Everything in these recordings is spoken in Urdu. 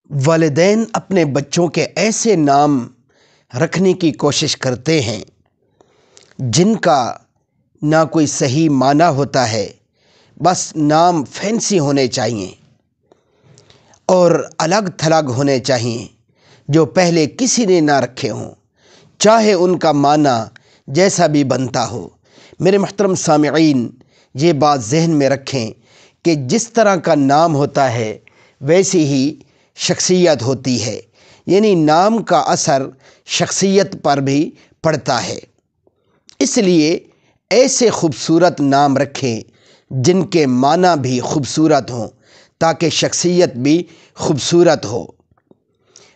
والدین اپنے بچوں کے ایسے نام رکھنے کی کوشش کرتے ہیں جن کا نہ کوئی صحیح معنی ہوتا ہے، بس نام فینسی ہونے چاہیے اور الگ تھلگ ہونے چاہیے جو پہلے کسی نے نہ رکھے ہوں، چاہے ان کا معنی جیسا بھی بنتا ہو۔ میرے محترم سامعین، یہ بات ذہن میں رکھیں کہ جس طرح کا نام ہوتا ہے ویسی ہی شخصیت ہوتی ہے، یعنی نام کا اثر شخصیت پر بھی پڑتا ہے۔ اس لیے ایسے خوبصورت نام رکھیں جن کے معنی بھی خوبصورت ہوں تاکہ شخصیت بھی خوبصورت ہو۔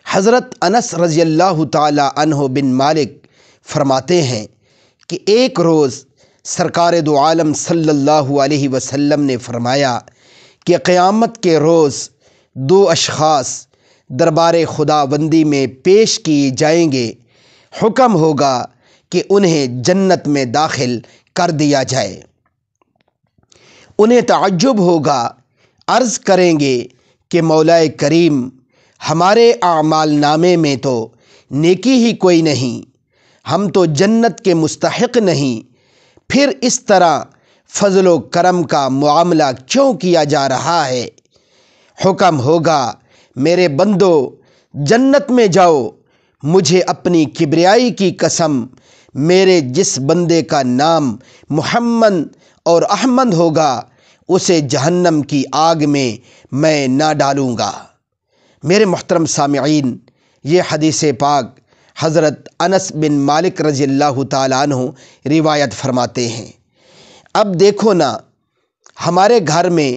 حضرت انس رضی اللہ تعالی عنہ بن مالک فرماتے ہیں کہ ایک روز سرکار دو عالم صلی اللہ علیہ وسلم نے فرمایا کہ قیامت کے روز دو اشخاص دربار خداوندی میں پیش کیے جائیں گے۔ حکم ہوگا کہ انہیں جنت میں داخل کر دیا جائے۔ انہیں تعجب ہوگا، عرض کریں گے کہ مولا کریم، ہمارے اعمال نامے میں تو نیکی ہی کوئی نہیں، ہم تو جنت کے مستحق نہیں، پھر اس طرح فضل و کرم کا معاملہ کیوں کیا جا رہا ہے؟ حکم ہوگا، میرے بندو جنت میں جاؤ، مجھے اپنی کبریائی کی قسم، میرے جس بندے کا نام محمد اور احمد ہوگا اسے جہنم کی آگ میں نہ ڈالوں گا۔ میرے محترم سامعین، یہ حدیث پاک حضرت انس بن مالک رضی اللہ تعالیٰ عنہ روایت فرماتے ہیں۔ اب دیکھو نا، ہمارے گھر میں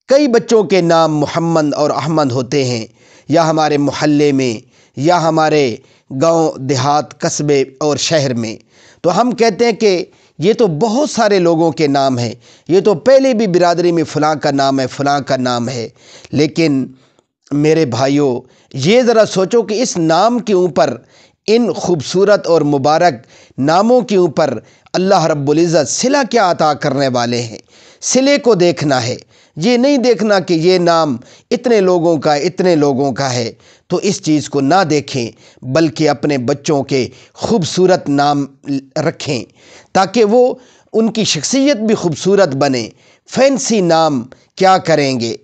کئی بچوں کے نام محمد اور احمد ہوتے ہیں، یا ہمارے محلے میں یا ہمارے گاؤں دیہات قصبے اور شہر میں، تو ہم کہتے ہیں کہ یہ تو بہت سارے لوگوں کے نام ہیں، یہ تو پہلے بھی برادری میں فلاں کا نام ہے، فلاں کا نام ہے۔ لیکن میرے بھائیوں، یہ ذرا سوچو کہ اس نام کے اوپر، ان خوبصورت اور مبارک ناموں کے اوپر اللہ رب العزت صلہ کیا عطا کرنے والے ہیں۔ صلے کو دیکھنا ہے، یہ نہیں دیکھنا کہ یہ نام اتنے لوگوں کا اتنے لوگوں کا ہے، تو اس چیز کو نہ دیکھیں، بلکہ اپنے بچوں کے خوبصورت نام رکھیں تاکہ وہ ان کی شخصیت بھی خوبصورت بنے۔ فینسی نام کیا کریں گے؟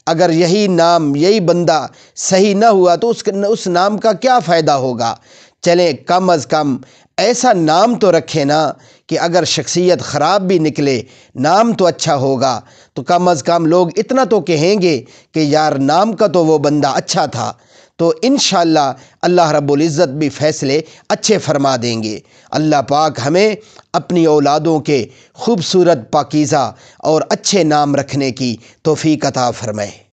اگر یہی نام، یہی بندہ صحیح نہ ہوا تو اس نام کا کیا فائدہ ہوگا؟ چلیں کم از کم ایسا نام تو رکھیں نا کہ اگر شخصیت خراب بھی نکلے، نام تو اچھا ہوگا، تو کم از کم لوگ اتنا تو کہیں گے کہ یار نام کا تو وہ بندہ اچھا تھا۔ تو انشاءاللہ اللہ رب العزت بھی فیصلے اچھے فرما دیں گے۔ اللہ پاک ہمیں اپنی اولادوں کے خوبصورت، پاکیزہ اور اچھے نام رکھنے کی توفیق عطا فرمائے۔